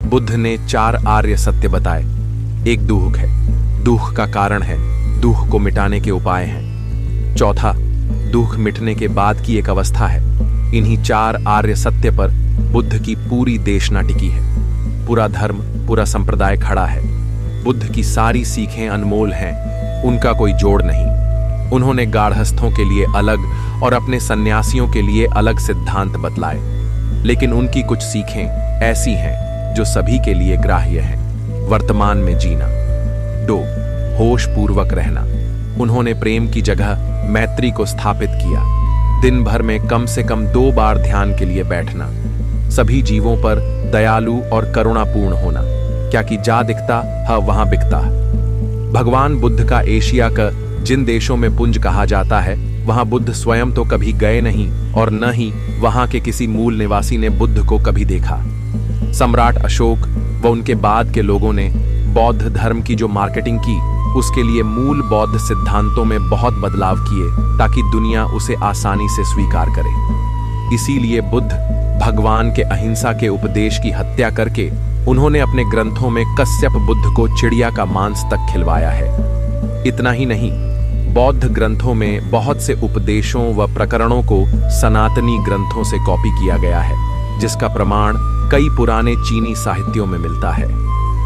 बुद्ध ने 4 आर्य सत्य बताए। एक दुख है, दुख का कारण है, दुख को मिटाने के उपाय हैं। चौथा, दुख मिटने के बाद की एक अवस्था है। इन्हीं 4 आर्य सत्य पर बुद्ध की पूरी देशना टिकी है। पूरा धर्म, पूरा संप्रदाय खड़ा है। बुद्ध की सारी सीखें अनमोल हैं, उनका कोई जोड़ नहीं। उन्होंने गार्हस्थों के लिए अलग और अपने सन्यासियों के लिए अलग सिद्धांत बतलाए, लेकिन उनकी कुछ सीखें ऐसी हैं जो सभी के लिए ग्राह्य हैं। वर्तमान में जीना, 2 होश पूर्वक रहना। उन्होंने प्रेम की जगह मैत्री को स्थापित किया। दिन भर में कम से कम 2 बार ध्यान के लिए बैठना। सभी जीवों पर दयालु और करुणापूर्ण होना, क्या कि जा दिखता है वहां बिकता। भगवान बुद्ध का एशिया का जिन देशों में पुंज कहा जाता है, वहां बुद्ध स्वयं तो कभी गए नहीं और न ही वहां के किसी मूल निवासी ने बुद्ध को कभी देखा। सम्राट अशोक व उनके बाद के लोगों ने बौद्ध धर्म की जो मार्केटिंग की, उसके लिए मूल बौद्ध सिद्धांतों में बहुत बदलाव किए ताकि दुनिया उसे आसानी से स्वीकार करे। इसीलिए बुद्ध भगवान के अहिंसा के उपदेश की हत्या करके उन्होंने अपने ग्रंथों में कश्यप बुद्ध को चिड़िया का मांस तक खिलवाया है। इतना ही नहीं, बौद्ध ग्रंथों में बहुत से उपदेशों व प्रकरणों को सनातनी ग्रंथों से कॉपी किया गया है, जिसका प्रमाण कई पुराने चीनी साहित्यों में मिलता है।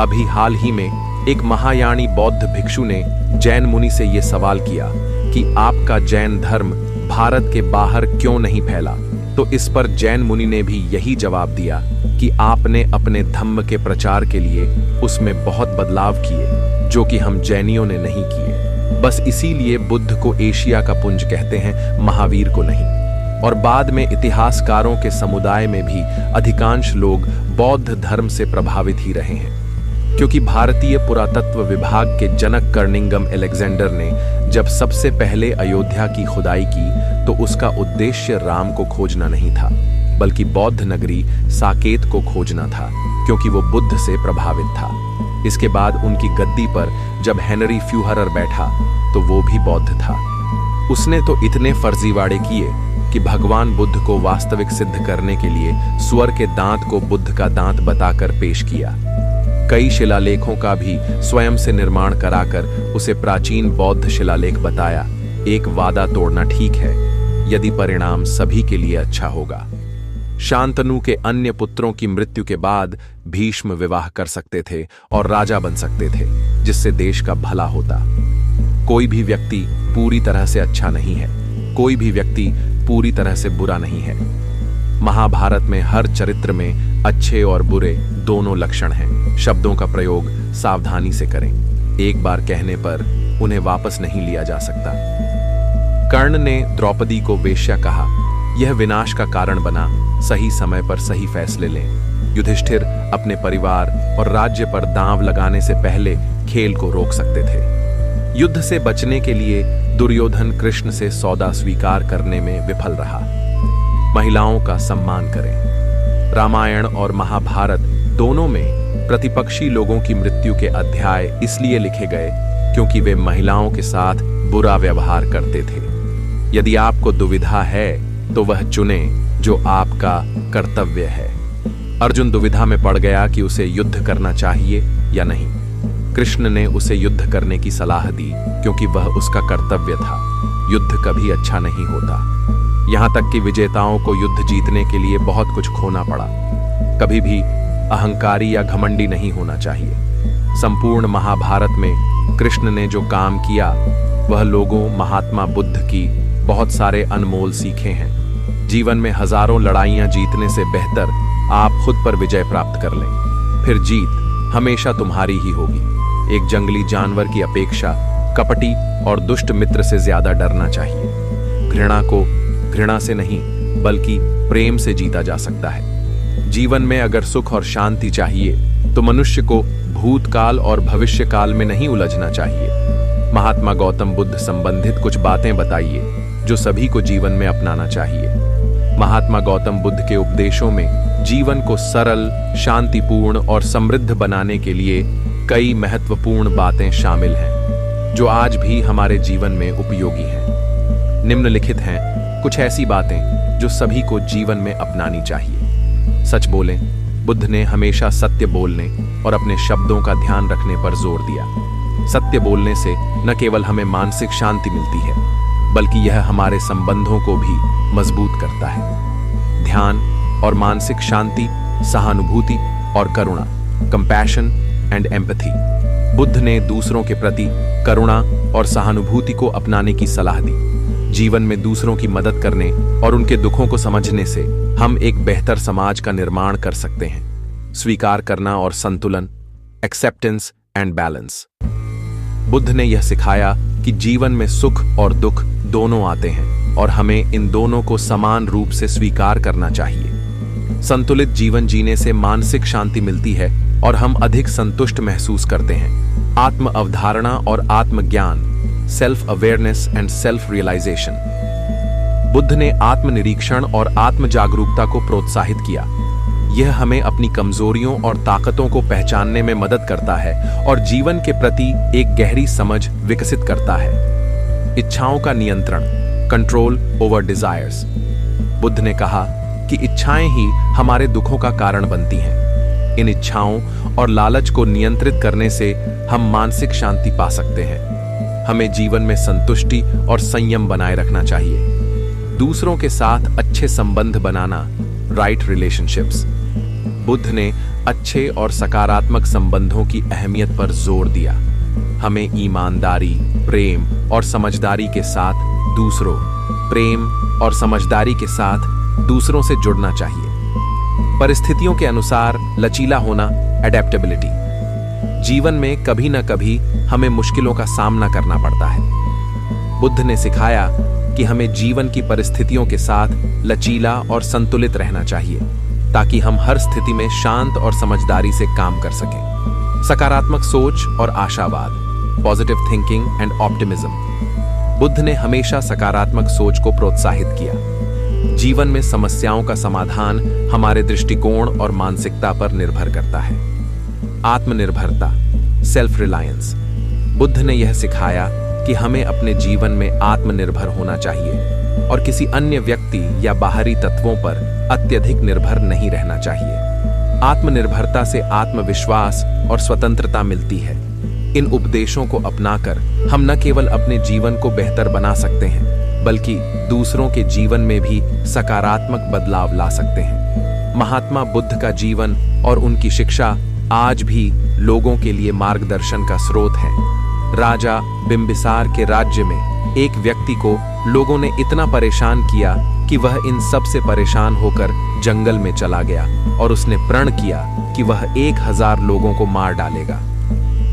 अभी हाल ही में एक महायानी बौद्ध भिक्षु ने जैन मुनि से यह सवाल किया कि आपका जैन धर्म भारत के बाहर क्यों नहीं फैला, तो इस पर जैन मुनि ने भी यही जवाब दिया कि आपने अपने धम्म के प्रचार के लिए उसमें बहुत बदलाव किए, जो कि हम जैनियों ने नहीं किए। बस इसीलिए बुद्ध को एशिया का पुंज कहते हैं, महावीर को नहीं। और बाद में इतिहासकारों के समुदाय में भी अधिकांश लोग बौद्ध धर्म से प्रभावित ही रहे हैं, क्योंकि भारतीय पुरातत्व विभाग के जनक कर्निंगम अलेक्जेंडर ने जब सबसे पहले अयोध्या की खुदाई की, तो उसका उद्देश्य राम को खोजना नहीं था, बल्कि बौद्ध नगरी साकेत को खोजना था, क्योंकि वो बुद्ध से प्रभावित था। इसके बाद उनकी गद्दी पर जब हेनरी फ्यूहरर बैठा, तो वो भी बौद्ध था। उसने तो इतने फर्जीवाड़े किए कि भगवान बुद्ध को वास्तविक सिद्ध करने के लिए सुअर के दांत को बुद्ध का दांत बताकर पेश किया। कई शिलालेखों का भी स्वयं से निर्माण कराकर उसे प्राचीन बौद्ध शिलालेख बताया। एक वादा तोड़ना ठीक है, यदि परिणाम सभी के लिए अच्छा होगा। शांतनु के अन्य पुत्रों की मृत्यु के बाद भीष्म विवाह कर सकते थे और राजा बन सकते थे, जिससे देश का भला होता। कोई भी व्यक्ति पूरी तरह से अच्छा नहीं है, कोई भी व्यक्ति पूरी तरह से बुरा नहीं है। महाभारत में हर चरित्र में अच्छे और बुरे दोनों लक्षण हैं। शब्दों का प्रयोग सावधानी से करें, एक बार कहने पर उन्हें वापस नहीं लिया जा सकता। कर्ण ने द्रौपदी को वेश्या कहा, यह विनाश का कारण बना। सही समय पर सही फैसले लें। युधिष्ठिर अपने परिवार और राज्य पर दांव लगाने से पहले खेल को रोक सकते थे। युद्ध से बचने के लिए दुर्योधन कृष्ण से सौदा स्वीकार करने में विफल रहा। महिलाओं का सम्मान करें। रामायण और महाभारत दोनों में प्रतिपक्षी लोगों की मृत्यु के अध्याय इसलिए लिखे गए क्योंकि वे महिलाओं के साथ बुरा व्यवहार करते थे। यदि आपको दुविधा है तो वह चुने जो आपका कर्तव्य है। अर्जुन दुविधा में पड़ गया कि उसे युद्ध करना चाहिए या नहीं। कृष्ण ने उसे युद्ध करने की सलाह दी क्योंकि वह उसका कर्तव्य था। युद्ध कभी अच्छा नहीं होता। यहां तक कि विजेताओं को युद्ध जीतने के लिए बहुत कुछ खोना पड़ा। कभी भी अहंकारी या घमंडी नहीं होना चाहिए। संपूर्ण महाभारत में कृष्ण ने जो काम किया वह लोगों महात्मा बुद्ध की बहुत सारे अनमोल सीखे हैं। जीवन में हजारों लड़ाइयां जीतने से बेहतर आप खुद पर विजय प्राप्त कर लें, फिर जीत हमेशा तुम्हारी ही होगी। एक जंगली जानवर की अपेक्षा कपटी और दुष्ट मित्र से ज्यादा डरना चाहिए। घृणा को घृणा से नहीं बल्कि प्रेम से जीता जा सकता है। जीवन में अगर सुख और शांति चाहिए तो मनुष्य को भूतकाल और भविष्यकाल में नहीं उलझना चाहिए। महात्मा गौतम बुद्ध संबंधित कुछ बातें बताइए जो सभी को जीवन में अपनाना चाहिए। महात्मा गौतम बुद्ध के उपदेशों में जीवन को सरल, शांतिपूर्ण और समृद्ध बनाने के लिए कई महत्वपूर्ण बातें शामिल हैं जो आज भी हमारे जीवन में उपयोगी हैं। निम्नलिखित हैं कुछ ऐसी बातें जो सभी को जीवन में अपनानी चाहिए। सच बोलें, बुद्ध ने हमेशा सत्य बोलने और अपने शब्दों का ध्यान रखने पर जोर दिया। सत्य बोलने से न केवल हमें मानसिक शांति मिलती है, बल्कि यह हमारे संबंधों को भी मजबूत करता है। ध्यान और मानसिक शांति, सहानुभूति और करुणा, कंपैशन एंड एम्पैथी। बुद्ध ने दूसरों के प्रति करुणा और सहानुभूति को अपनाने की सलाह दी। जीवन में दूसरों की मदद करने और उनके दुखों को समझने से हम एक बेहतर समाज का निर्माण कर सकते हैं। स्वीकार करना और संतुलन, एक्सेप्टेंस एंड बैलेंस। बुद्ध ने यह सिखाया कि जीवन में सुख और दुख दोनों आते हैं और हमें इन दोनों को समान रूप से स्वीकार करना चाहिए। संतुलित जीवन जीने से मानसिक शांति मिलती है और हम अधिक संतुष्ट महसूस करते हैं। आत्म अवधारणा और आत्मज्ञान, self awareness and self realisation. Buddha ने आत्मनिरीक्षण और आत्म जागरूकता को प्रोत्साहित किया। यह हमें अपनी कमजोरियों और ताकतों को पहचानने में मदद करता है और जीवन के प्रति एक गहरी समझ विकसित करता है। इच्छाओं का नियंत्रण, कंट्रोल ओवर डिजायर्स। बुद्ध ने कहा कि इच्छाएं ही हमारे दुखों का कारण बनती हैं। इन इच्छाओं और लालच को नियंत्रित करने से हम मानसिक शांति पा सकते हैं। हमें जीवन में संतुष्टि और संयम बनाए रखना चाहिए। दूसरों के साथ अच्छे संबंध बनाना, राइट रिलेशनशिप्स। बुद्ध ने अच्छे और सकारात्मक संबंधों की अहमियत पर जोर दिया। हमें ईमानदारी, प्रेम और समझदारी के साथ दूसरों से जुड़ना चाहिए। परिस्थितियों के अनुसार लचीला होना, एडेप्टेबिलिटी। जीवन में कभी न कभी हमें मुश्किलों का सामना करना पड़ता है। बुद्ध ने सिखाया कि हमें जीवन की परिस्थितियों के साथ लचीला और संतुलित रहना चाहिए, ताकि हम हर स्थिति में शांत और समझदारी से काम कर सकें। सकारात्मक सोच और आशावाद, positive thinking and optimism. Buddha ने हमेशा सकारात्मक सोच को प्रोत्साहित किया। जीवन में समस्याओं का समाधान हमारे दृष्टिकोण और मानसिकता पर निर्भर करता है। आत्मनिर्भरता, सेल्फ रिलायंस। बुद्ध ने यह सिखाया कि हमें अपने जीवन में आत्मनिर्भर होना चाहिए और किसी अन्य व्यक्ति या बाहरी तत्वों पर अत्यधिक निर्भर नहीं रहना चाहिए। आत्मनिर्भरता से आत्मविश्वास और स्वतंत्रता मिलती है। इन उपदेशों को अपनाकर हम न केवल अपने जीवन को बेहतर बना सकते हैं, बल्कि दूसरों के जीवन में भी सकारात्मक बदलाव ला सकते हैं। महात्मा बुद्ध का जीवन और उनकी शिक्षा आज भी लोगों के लिए मार्गदर्शन का स्रोत है। राजा बिंबिसार के राज्य में एक व्यक्ति को लोगों ने इतना परेशान किया कि वह इन सब से परेशान होकर जंगल में चला गया और उसने प्रण किया कि वह 1000 लोगों को मार डालेगा।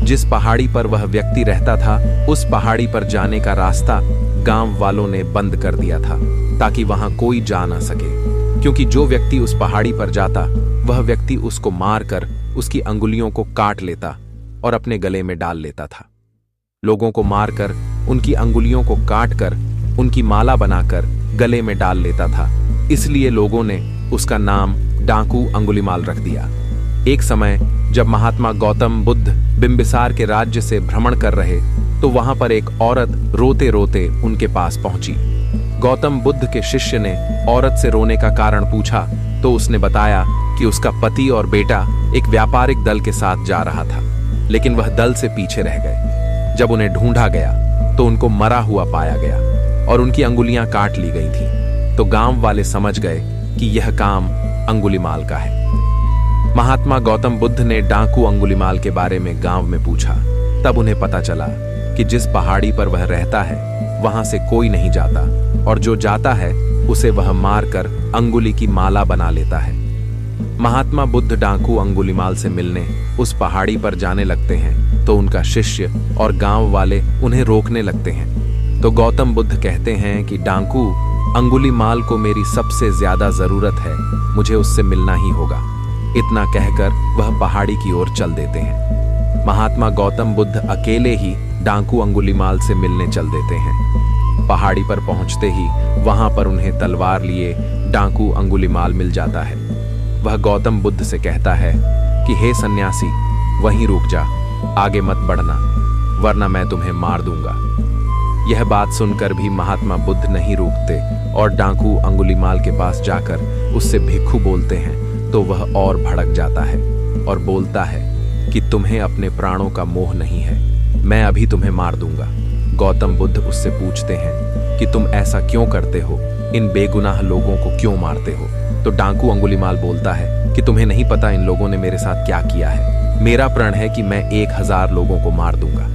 जिस पहाड़ी पर वह व्यक्ति रहता था, उस पहाड़ी पर जाने का रास्ता गांव वालों ने बंद कर दिया था, ताकि वहां कोई जा ना सके, क्योंकि जो व्यक्ति उस पहाड़ी पर जाता, वह व्यक्ति उसको मारकर उसकी अंगुलियों को काट लेता और अपने गले में डाल लेता था। लोगों को मारकर, उनकी अंगुलियों को काटकर, उनकी माला बनाकर गले में डाल लेता था। इसलिए लोगों ने उसका नाम डाकू अंगुलीमाल रख दिया। एक समय जब महात्मा गौतम बुद्ध बिंबिसार के राज्य से भ्रमण कर रहे, तो वहां पर एक औरत रोते रोते उनके पास पहुंची। गौतम बुद्ध के शिष्य ने औरत से रोने का कारण पूछा, तो उसने बताया कि उसका पति और बेटा एक व्यापारिक दल के साथ जा रहा था, लेकिन वह दल से पीछे रह गए। जब उन्हें ढूंढा गया तो उनको मरा हुआ पाया गया और उनकी अंगुलियां काट ली गई थी। तो गांव वाले समझ गए कि यह काम अंगुलीमाल का है। महात्मा गौतम बुद्ध ने डाकू अंगुलीमाल के बारे में गांव में पूछा। तब उन्हें पता चला कि जिस पहाड़ी पर वह रहता है, वहां से कोई नहीं जाता, और जो जाता है उसे वह मारकर अंगुली की माला बना लेता है। महात्मा बुद्ध डाकू अंगुलीमाल से मिलने उस पहाड़ी पर जाने लगते हैं, तो उनका शिष्य और गांव वाले उन्हें रोकने लगते हैं। तो गौतम बुद्ध कहते हैं कि डाकू अंगुलीमाल को मेरी सबसे ज्यादा जरूरत है, मुझे उससे मिलना ही होगा। इतना कहकर वह पहाड़ी की ओर चल देते हैं। महात्मा गौतम बुद्ध अकेले ही डाकू अंगुलीमाल से मिलने चल देते हैं। पहाड़ी पर पहुंचते ही वहां पर उन्हें तलवार लिए डाकू अंगुलीमाल मिल जाता है। वह गौतम बुद्ध से कहता है कि हे सन्यासी, वहीं रुक जा, आगे मत बढ़ना, वरना मैं तुम्हें मार दूंगा। यह बात सुनकर भी महात्मा बुद्ध नहीं रुकते और डाकू अंगुलीमाल के पास जाकर उससे भिक्षु बोलते हैं, तो वह और भड़क जाता है और बोलता है कि तुम्हें अपने प्राणों का मोह नहीं है, मैं अभी तुम्हें मार दूंगा। गौतम बुद्ध उससे पूछते हैं कि तुम ऐसा क्यों करते हो, इन बेगुनाह लोगों को क्यों मारते हो? तो डाकू अंगुलीमाल बोलता है कि तुम्हें नहीं पता इन लोगों ने मेरे साथ क्या किया है। मेरा प्रण है कि मैं 1000 लोगों को मार दूंगा।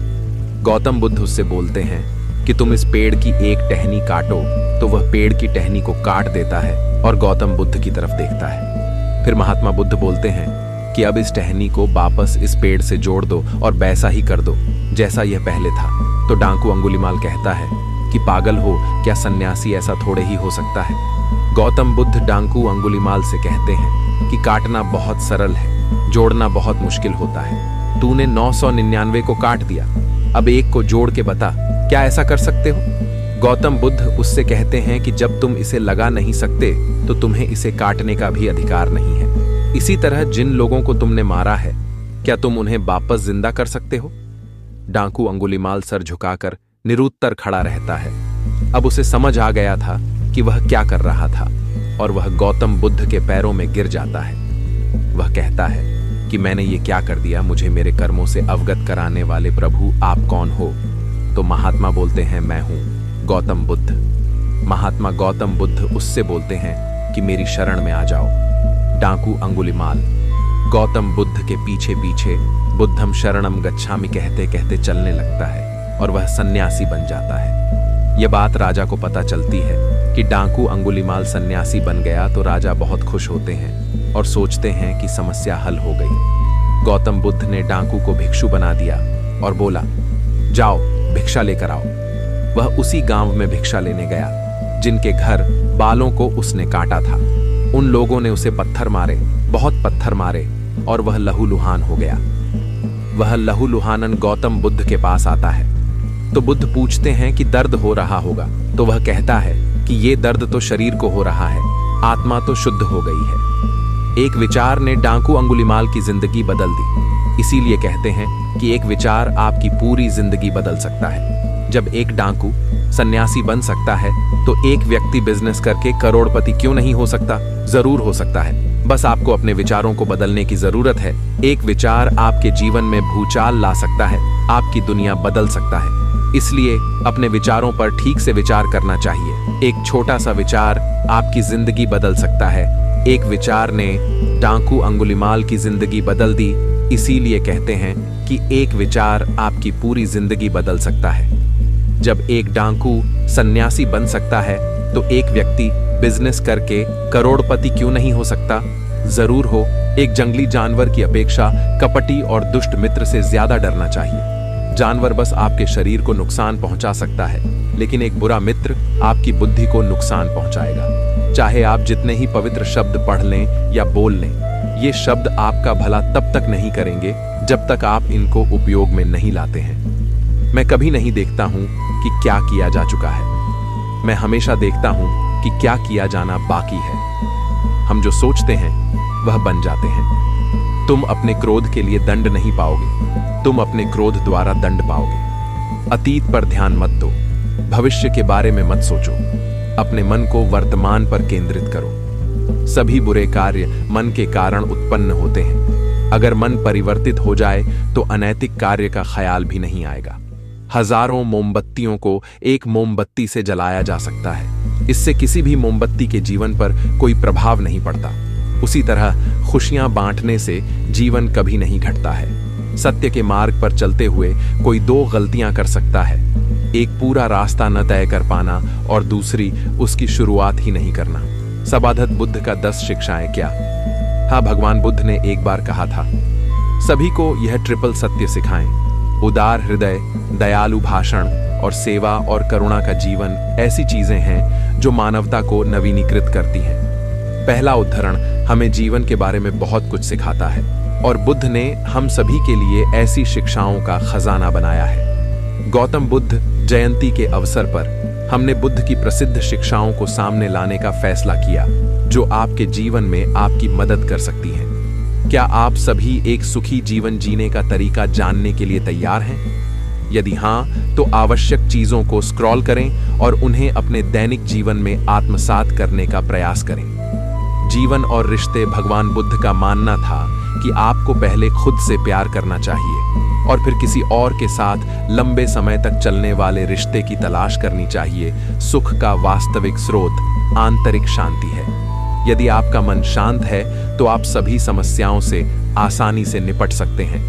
गौतम बुद्ध उससे बोलते हैं कि तुम इस पेड़ की एक टहनी काटो, तो वह पेड़ की टहनी को काट देता है और गौतम बुद्ध की तरफ देखता है। फिर महात्मा बुद्ध बोलते हैं कि अब इस टहनी को वापस इस पेड़ से जोड़ दो और वैसा ही कर दो जैसा यह पहले था। तो डाकू अंगुलीमाल कहता है कि पागल हो क्या, सन्यासी ऐसा थोड़े ही हो सकता है। गौतम बुद्ध डाकू अंगुलीमाल से कहते हैं कि काटना बहुत सरल है, जोड़ना बहुत मुश्किल होता है। तूने 999 को काट दिया, अब एक को जोड़ के बता, क्या ऐसा कर सकते हो? गौतम बुद्ध उससे कहते हैं कि जब तुम इसे लगा नहीं सकते तो तुम्हें इसे काटने का भी अधिकार नहीं है। इसी तरह जिन लोगों को तुमने मारा है, क्या तुम उन्हें वापस जिंदा कर सकते हो? डाकू अंगुलीमाल सर झुकाकर निरुत्तर खड़ा रहता है। अब उसे समझ आ गया था कि वह क्या कर रहा था और वह गौतम बुद्ध के पैरों में गिर जाता है। वह कहता है कि मैंने ये क्या कर दिया, मुझे मेरे कर्मों से अवगत कराने वाले प्रभु आप कौन हो? तो महात्मा बोलते हैं, मैं हूं गौतम बुद्ध। महात्मा गौतम बुद्ध उससे बोलते हैं कि मेरी शरण में आ जाओ। डाकू अंगुलीमाल गौतम बुद्ध के पीछे पीछे बुद्धम शरणम गच्छामि कहते कहते चलने लगता है और वह सन्यासी बन जाता है। यह बात राजा को पता चलती है कि डाकू अंगुलीमाल सन्यासी बन गया तो राजा बहुत खुश होते हैं और सोचते हैं कि समस्या हल हो गई। गौतम बुद्ध ने डाकू को भिक्षु बना दिया और बोला, जाओ भिक्षा लेकर आओ। वह उसी गांव में भिक्षा लेने गया जिनके घर बालों को उसने काटा था। उन लोगों ने उसे पत्थर मारे, बहुत पत्थर मारे और वह लहूलुहान हो गया। वह लहूलुहानन गौतम बुद्ध के पास आता है तो बुद्ध पूछते हैं कि दर्द हो रहा होगा, तो वह कहता है कि ये दर्द तो शरीर को हो रहा है, आत्मा तो शुद्ध हो गई है। एक विचार ने डाकू अंगुलीमाल की जिंदगी बदल दी। इसीलिए कहते हैं कि एक विचार आपकी पूरी जिंदगी बदल सकता है। जब एक डाकू सन्यासी बन सकता है तो एक व्यक्ति बिजनेस करके करोड़पति क्यों नहीं हो सकता? जरूर हो सकता है। बस आपको अपने विचारों को बदलने की जरूरत है। एक विचार आपके जीवन में भूचाल ला सकता है, आपकी दुनिया बदल सकता है। इसलिए अपने विचारों पर ठीक से विचार करना चाहिए। एक छोटा सा विचार आपकी जिंदगी बदल सकता है। एक विचार ने डाकू अंगुलीमाल की जिंदगी बदल दी। इसीलिए कहते हैं कि एक विचार आपकी पूरी जिंदगी बदल सकता है। जब एक डाकू सन्यासी बन सकता है तो एक व्यक्ति बिजनेस करके करोड़पति क्यों नहीं हो सकता? जरूर हो। एक जंगली जानवर की अपेक्षा कपटी और दुष्ट मित्र से ज्यादा डरना चाहिए। जानवर बस आपके शरीर को नुकसान पहुंचा सकता है, लेकिन एक बुरा मित्र आपकी बुद्धि को नुकसान पहुंचाएगा। चाहे आप जितने ही पवित्र शब्द पढ़ लें या बोल लें, ये शब्द आपका भला तब तक नहीं करेंगे जब तक आप इनको उपयोग में नहीं लाते हैं। मैं कभी नहीं देखता हूं कि क्या किया जा चुका है, मैं हमेशा देखता हूं कि क्या किया जाना बाकी है। हम जो सोचते हैं वह बन जाते हैं। तुम अपने क्रोध के लिए दंड नहीं पाओगे, तुम अपने क्रोध द्वारा दंड पाओगे। अतीत पर ध्यान मत दो, भविष्य के बारे में मत सोचो, अपने मन को वर्तमान पर केंद्रित करो। सभी बुरे कार्य मन के कारण उत्पन्न होते हैं। अगर मन परिवर्तित हो जाए तो अनैतिक कार्य का ख्याल भी नहीं आएगा। हजारों मोमबत्तियों को एक मोमबत्ती से जलाया जा सकता है, इससे किसी भी मोमबत्ती के जीवन पर कोई प्रभाव नहीं पड़ता। उसी तरह खुशियां बांटने से जीवन कभी नहीं घटता है। सत्य के मार्ग पर चलते हुए कोई 2 गलतियां कर सकता है, एक पूरा रास्ता न तय कर पाना और दूसरी उसकी शुरुआत ही नहीं करना। सबाधत बुद्ध का 10 शिक्षाएं क्या? हाँ, भगवान बुद्ध ने एक बार कहा था, सभी को यह ट्रिपल सत्य सिखाएं। उदार हृदय, दयालु भाषण और सेवा और करुणा का जीवन ऐसी चीजें हैं जो मानवता को नवीनीकृत करती हैं। पहला उद्धरण हमें जीवन के बारे में बहुत कुछ सिखाता है और बुद्ध ने हम सभी के लिए ऐसी शिक्षाओं का खजाना बनाया है। गौतम बुद्ध जयंती के अवसर पर हमने बुद्ध की प्रसिद्ध शिक्षाओं को सामने लाने का फैसला किया जो आपके जीवन में आपकी मदद कर सकती हैं। क्या आप सभी एक सुखी जीवन जीने का तरीका जानने के लिए तैयार हैं? यदि हाँ, तो आवश्यक चीजों को स्क्रॉल करें और उन्हें अपने दैनिक जीवन में आत्मसात करने का प्रयास करें। जीवन और रिश्ते। भगवान बुद्ध का मानना था कि आपको पहले खुद से प्यार करना चाहिए और फिर किसी और के साथ लंबे समय तक चलने वाले रिश्ते की तलाश करनी चाहिए। सुख का वास्तविक स्रोत आंतरिक शांति है। यदि आपका मन शांत है तो आप सभी समस्याओं से आसानी से निपट सकते हैं।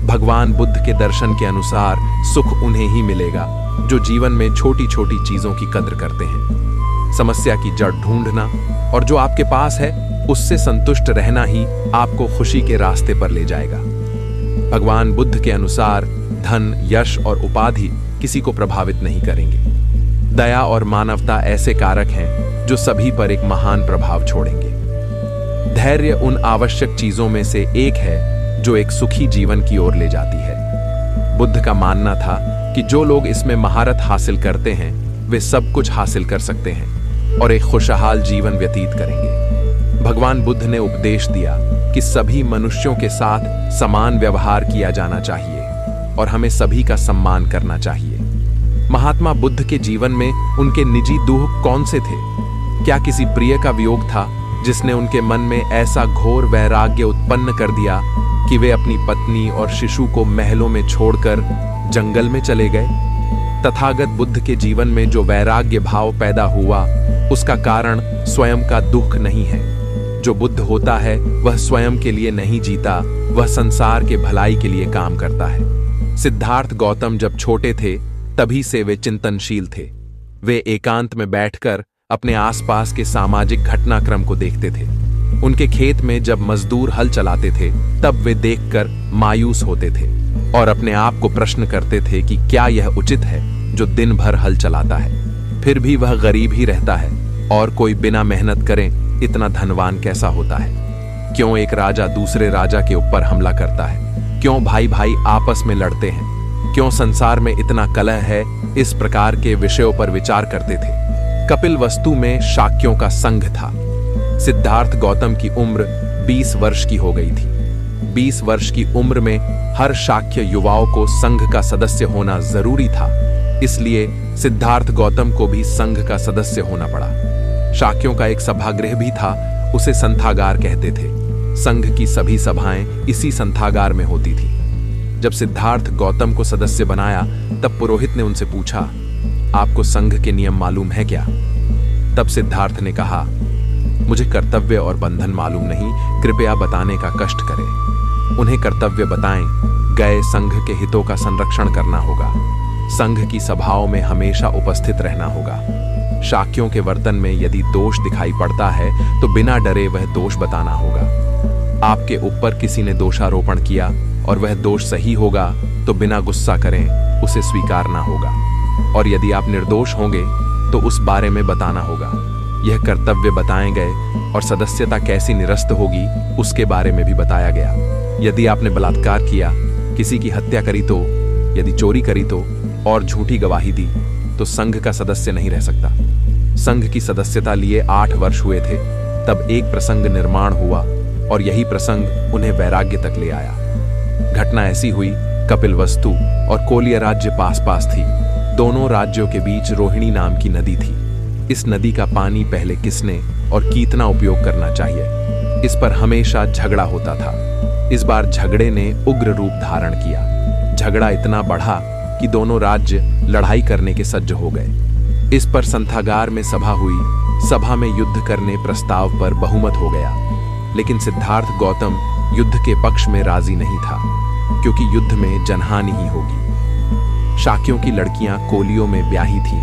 भगवान बुद्ध के दर्शन के अनुसार सुख उन्हें ही मिलेगा जो जीवन में छोटी छोटी चीजों की कद्र करते हैं। समस्या की जड़ ढूंढना और जो आपके पास है उससे संतुष्ट रहना ही आपको खुशी के रास्ते पर ले जाएगा। भगवान बुद्ध के अनुसार धन, यश और उपाधि किसी को प्रभावित नहीं करेंगे। दया और मानवता ऐसे कारक हैं जो सभी पर एक महान प्रभाव छोड़ेंगे। धैर्य उन आवश्यक चीजों में से एक है जो एक सुखी जीवन की ओर ले जाती है। बुद्ध का मानना था कि जो लोग इसमें महारत हासिल करते हैं वे सब कुछ हासिल कर सकते हैं और एक खुशहाल जीवन व्यतीत करेंगे। भगवान बुद्ध ने उपदेश दिया कि सभी मनुष्यों के साथ समान व्यवहार किया जाना चाहिए और हमें सभी का सम्मान करना चाहिए। महात्मा बुद्ध के जीवन में उनके निजी दुख कौन से थे? क्या किसी प्रिय का वियोग था जिसने उनके मन में ऐसा घोर वैराग्य उत्पन्न कर दिया कि वे अपनी पत्नी और शिशु को महलों में छोड़कर जंगल में चले गए? तथागत बुद्ध के जीवन में जो वैराग्य भाव पैदा हुआ उसका कारण स्वयं का दुख नहीं है। जो बुद्ध होता है वह स्वयं के लिए नहीं जीता, वह संसार के भलाई के लिए काम करता है। सिद्धार्थ गौतम जब छोटे थे तभी से वे चिंतनशील थे। वे एकांत में बैठकर अपने आसपास के सामाजिक घटनाक्रम को देखते थे। उनके खेत में जब मजदूर हल चलाते थे तब वे देखकर मायूस होते थे और अपने आप को प्रश्न करते थे कि क्या यह उचित है जो दिन भर हल चलाता है फिर भी वह गरीब ही रहता है, और कोई बिना मेहनत करे इतना धनवान कैसा होता है? क्यों एक राजा दूसरे राजा के ऊपर हमला करता है? क्यों भाई भाई आपस में लड़ते हैं? क्यों संसार में इतना कलह है? इस प्रकार के विषयों पर विचार करते थे। कपिलवस्तु में शाक्यों का संघ था। सिद्धार्थ गौतम की उम्र 20 वर्ष की हो गई थी। 20 वर्ष की उम्र में हर शाक्य युवाओं को संघ का सदस्य होना जरूरी था, इसलिए सिद्धार्थ गौतम को भी संघ का सदस्य होना पड़ा। शाक्यों का एक सभागृह भी था, उसे संथागार कहते थे। संघ की सभी सभाएं इसी संथागार में होती थी। जब सिद्धार्थ गौतम को सदस्य बनाया तब पुरोहित ने उनसे पूछा, आपको संघ के नियम मालूम है क्या? तब सिद्धार्थ ने कहा, मुझे कर्तव्य और बंधन मालूम नहीं, कृपया बताने का कष्ट करें। उन्हें कर्तव्य बताएं। गए संघ के हितों का संरक्षण करना होगा। संघ की सभाओं में हमेशा उपस्थित रहना होगा। शाक्यों के वर्तन में यदि दोष दिखाई पड़ता है तो बिना डरे वह दोष बताना होगा। आपके ऊपर किसी ने दोषारोपण किया और वह दोष सही होगा तो बिना गुस्सा करें उसे स्वीकारना होगा, और यदि आप निर्दोष होंगे तो उस बारे में बताना होगा। यह कर्तव्य बताए गए और सदस्यता कैसी निरस्त होगी उसके बारे में भी बताया गया। यदि आपने बलात्कार किया, किसी की हत्या करी तो, यदि चोरी करी तो और झूठी गवाही दी तो संघ का सदस्य नहीं रह सकता। संघ की सदस्यता लिए 8 वर्ष हुए थे तब एक प्रसंग निर्माण हुआ और यही प्रसंग उन्हें वैराग्य तक ले आया। घटना ऐसी हुई, कपिलवस्तु और कोलिय राज्य पास पास थी। दोनों राज्यों के बीच रोहिणी नाम की नदी थी। इस नदी का पानी पहले किसने और कितना उपयोग करना चाहिए, इस पर हमेशा झगड़ा होता था। इस बार झगड़े ने उग्र रूप धारण किया। झगड़ा इतना बढ़ा कि दोनों राज्य लड़ाई करने के सज्ज हो गए। इस पर संथागार में सभा हुई। सभा में युद्ध करने प्रस्ताव पर बहुमत हो गया, लेकिन सिद्धार्थ गौतम युद्ध के पक्ष में राजी नहीं था, क्योंकि युद्ध में जनहानि ही होगी। शाक्यों की लड़कियां कोलियों में ब्याही थीं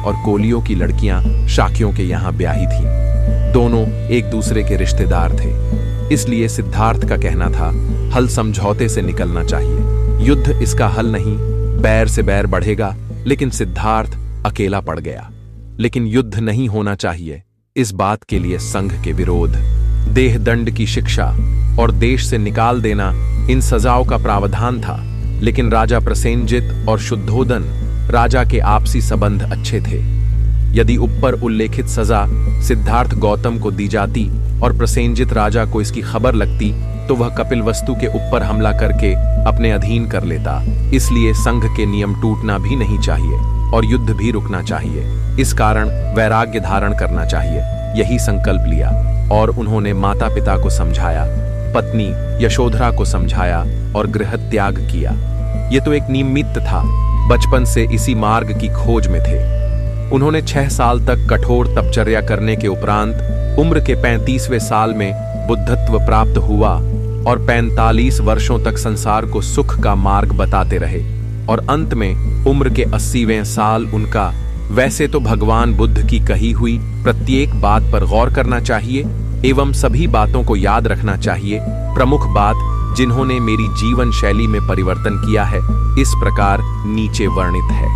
और कोलियों की लड़कियां शाक्यों के यहाँ ब्याही थीं। दोनों एक दूसरे के रिश्तेदार थे, इसलिए सिद्धार्थ का कहना था, हल समझौते से निकलना चाहिए। युद्ध इसका हल नहीं, बैर से बैर बढ़ेगा। लेकिन सिद्धार्थ अकेला पड़ गया। लेकिन युद्ध नहीं होना चाहिए, इस बात के लिए संघ के विरोध, देह दंड की शिक्षा और देश से निकाल देना, इन सजाओं का प्रावधान था। लेकिन राजा प्रसेनजित और शुद्धोदन राजा के आपसी संबंध अच्छे थे। यदि ऊपर उल्लेखित सजा सिद्धार्थ गौतम को दी जाती और प्रसेनजित राजा को इसकी खबर लगती तो वह कपिलवस्तु के ऊपर हमला करके अपने अधीन कर लेता। इसलिए संघ के नियम टूटना भी नहीं चाहिए और युद्ध भी रुकना चाहिए। इस कारण वैराग्य धारण करना चाहिए, यही संकल्प लिया। और उन्होंने माता पिता को समझाया, पत्नी यशोधरा को समझाया और गृह त्याग किया। ये तो एक निमित्त था, बचपन से इसी मार्ग की खोज में थे। उन्होंने 6 साल तक कठोर तपचर्या करने के उपरांत उम्र के 35वें साल में बुद्धत्व प्राप्त हुआ और 45 वर्षों तक संसार को सुख का मार्ग बताते रहे और अंत में उम्र के 80वें साल उनका। वैसे तो भगवान बुद्ध की कही हुई प्रत्येक बात पर गौर करना चाहिए एवं सभी बातों को याद रखना चाहिए। प्रमुख बात जिन्होंने मेरी जीवन शैली में परिवर्तन किया है इस प्रकार नीचे वर्णित है।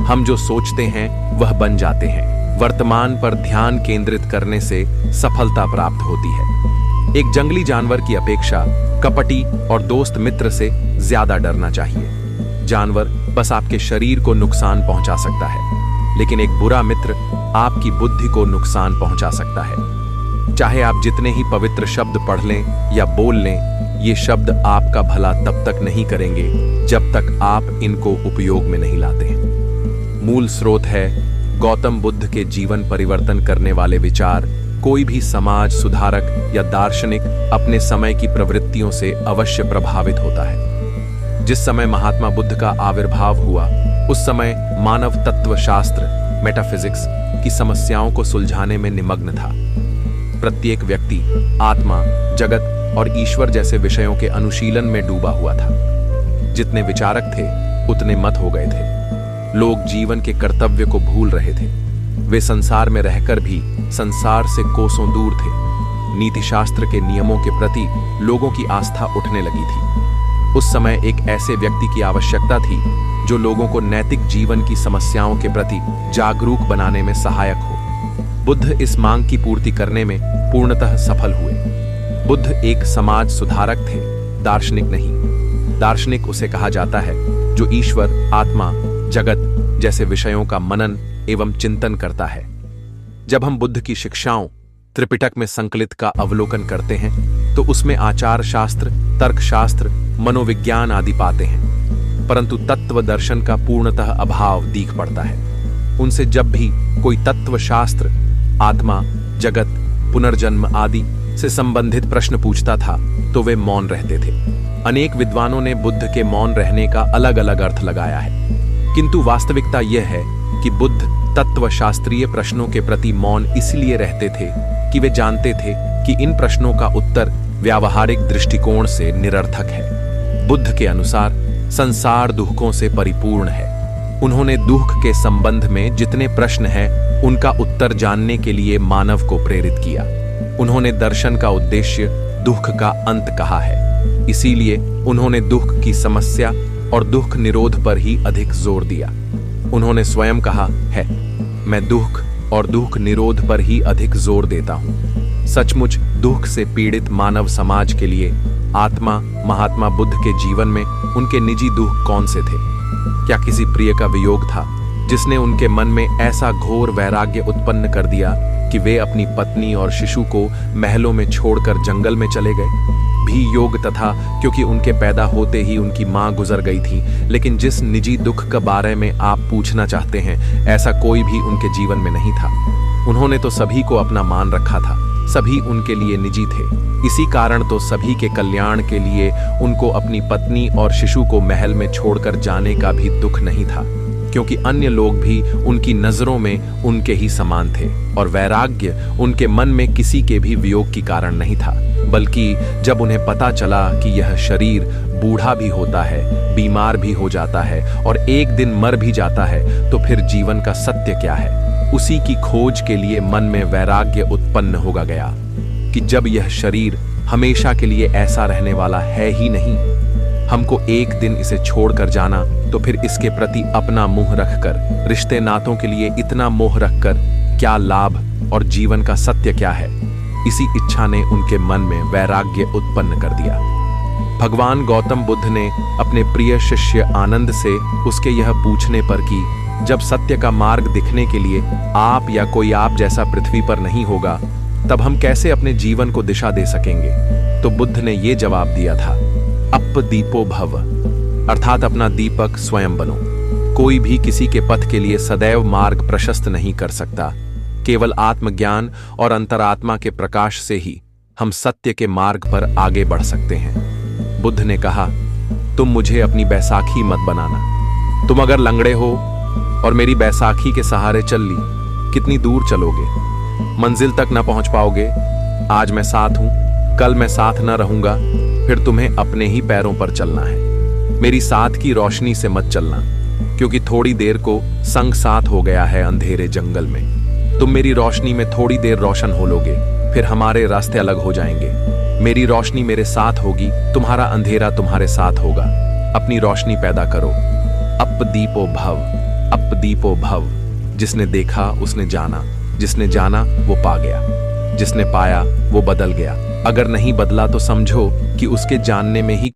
हम जो सोचते हैं वह बन जाते हैं। वर्तमान पर ध्यान केंद्रित करने से सफलता प्राप्त होती है। एक जंगली जानवर की अपेक्षा कपटी और दोस्त मित्र से ज्यादा डरना चाहिए। जानवर बस आपके शरीर को नुकसान पहुंचा सकता है, लेकिन एक बुरा मित्र आपकी बुद्धि को नुकसान पहुंचा सकता है। चाहे आप जितने ही पवित्र शब्द पढ़ लें या बोल लें, ये शब्द आपका भला तब तक नहीं करेंगे जब तक आप इनको उपयोग में नहीं लाते हैं। मूल स्रोत है गौतम बुद्ध के जीवन परिवर्तन करने वाले विचार। कोई भी समाज सुधारक या दार्शनिक अपने समय की प्रवृत्तियों से अवश्य प्रभावित होता है। जिस समय महात्मा बुद्ध का आविर्भाव हुआ उस समय मानव तत्वशास्त्र मेटाफिजिक्स की समस्याओं को सुलझाने में निमग्न था। प्रत्येक व्यक्ति आत्मा, जगत और ईश्वर जैसे विषयों के अनुशीलन में डूबा हुआ था। जितने विचारक थे उतने मत हो गए थे। लोग जीवन के कर्तव्य को भूल रहे थे। वे संसार में रहकर भी संसार से कोसों दूर थे। नीतिशास्त्र के नियमों के प्रति लोगों की आस्था उठने लगी थी। उस समय एक ऐसे व्यक्ति की आवश्यकता थी जो लोगों को नैतिक जीवन की समस्याओं के प्रति जागरूक बनाने में सहायक हो। बुद्ध इस मांग की पूर्ति करने में पूर्णतः सफल हुए। बुद्ध एक समाज सुधारक थे, दार्शनिक नहीं। दार्शनिक उसे कहा जाता है जो ईश्वर, आत्मा, जगत जैसे विषयों का मनन एवं चिंतन करता है। जब हम बुद्ध की शिक्षाओं त्रिपिटक में संकलित का अवलोकन करते हैं तो उसमें आचार शास्त्र, तर्कशास्त्र, मनोविज्ञान आदि पाते हैं, परंतु तत्व दर्शन का पूर्णतः अभाव दीख पड़ता है। उनसे जब भी कोई तत्व शास्त्र, आत्मा, जगत, पुनर्जन्म आदि से संबंधित प्रश्न पूछता था तो वे मौन रहते थे। अनेक विद्वानों ने बुद्ध के मौन रहने का अलग अलग अर्थ लगाया है, किंतु वास्तविकता यह है कि बुद्ध तत्व शास्त्रीय प्रश्नों के प्रति मौन इसलिए रहते थे कि वे जानते थे कि इन प्रश्नों का उत्तर व्यावहारिक दृष्टिकोण से निरर्थक है। बुद्ध के अनुसार संसार दुखों से परिपूर्ण है। उन्होंने दुख के संबंध में जितने प्रश्न हैं उनका उत्तर जानने के लिए मानव को प्रेरित किया। उन्होंने दर्शन का उद्देश्य दुख का अंत कहा है, इसीलिए उन्होंने दुख की समस्या और दुख निरोध पर ही अधिक जोर दिया। उन्होंने स्वयं कहा है, मैं दुख और दुख निरोध पर ही अधिक जोर देता हूँ। सचमुच दुख से पीड़ित मानव समाज के लिए आत्मा महात्मा बुद्ध के जीवन में उनके निजी दुख कौन से थे? क्या किसी प्रिय का वियोग था जिसने उनके मन में ऐसा घोर वैराग्य उत्पन्न कर दिया कि वे अपनी पत्नी और शिशु को महलों में छोड़कर जंगल में चले गए? भी योग तथा क्योंकि उनके पैदा होते ही उनकी मां गुजर गई थी। लेकिन जिस निजी दुख के बारे में आप पूछना चाहते हैं ऐसा कोई भी उनके जीवन में नहीं था। उन्होंने तो सभी को अपना मान रखा था, सभी उनके लिए निजी थे। इसी कारण तो सभी के कल्याण के लिए उनको अपनी पत्नी और शिशु को महल में छोड़कर जाने का भी दुख नहीं था, क्योंकि अन्य लोग भी उनकी नजरों में उनके ही समान थे और वैराग्य उनके मन में किसी के भी वियोग की कारण नहीं था। बल्कि जब उन्हें पता चला कि यह शरीर बूढ़ा भी होता है, बीमार भी हो जाता है और एक दिन मर भी जाता है, तो फिर जीवन का सत्य क्या है, उसी की खोज के लिए मन में वैराग्य उत्पन्न होगा गया कि जब यह शरीर हमेशा के लिए ऐसा रहने वाला है ही नहीं, हमको एक दिन इसे छोड़कर जाना, तो फिर इसके प्रति अपना मुंह रखकर, रिश्ते नातों के लिए इतना मोह रखकर क्या लाभ और जीवन का सत्य क्या है? इसी इच्छा ने उनके मन में वैराग्य उत्पन्न कर दिया। भगवान गौतम बुद्ध ने अपने प्रिय शिष्य आनंद से उसके यह पूछने पर कि जब सत्य का मार्ग दिखने के लिए आप या कोई आप जैसा पृथ्वी पर नहीं होगा, तब हम कैसे अपने जीवन को दिशा दे सकेंगे? तो बुद्ध ने ये जवाब दिया था, अप दीपो भव, अर्थात अपना दीपक स्वयं बनो। कोई भी किसी के पथ के लिए सदैव मार्ग प्रशस्त नहीं कर सकता। केवल आत्मज्ञान और अंतरात्मा के प्रकाश से ही हम सत्य के मार्ग पर आगे बढ़ सकते हैं। बुद्ध ने कहा, तुम मुझे अपनी बैसाखी मत बनाना। तुम अगर लंगड़े हो और मेरी बैसाखी के सहारे चल ली, कितनी दूर चलोगे? मंजिल तक न पहुंच पाओगे। आज मैं साथ हूं, कल मैं साथ न रहूंगा, फिर तुम्हें अपने ही पैरों पर चलना है। मेरी साथ की रोशनी से मत चलना, क्योंकि थोड़ी देर को संग साथ हो गया है अंधेरे जंगल में। तुम मेरी रोशनी में थोड़ी देर रोशन हो लोगे, फिर हमारे रास्ते अलग हो जाएंगे। मेरी रोशनी मेरे साथ होगी, तुम्हारा अंधेरा तुम्हारे साथ होगा। अपनी रोशनी पैदा करो। अपदीपो भव, अपदीपो भव। जिसने देखा उसने जाना, जिसने जाना वो पा गया, जिसने पाया वो बदल गया। अगर नहीं बदला तो समझो कि उसके जानने में ही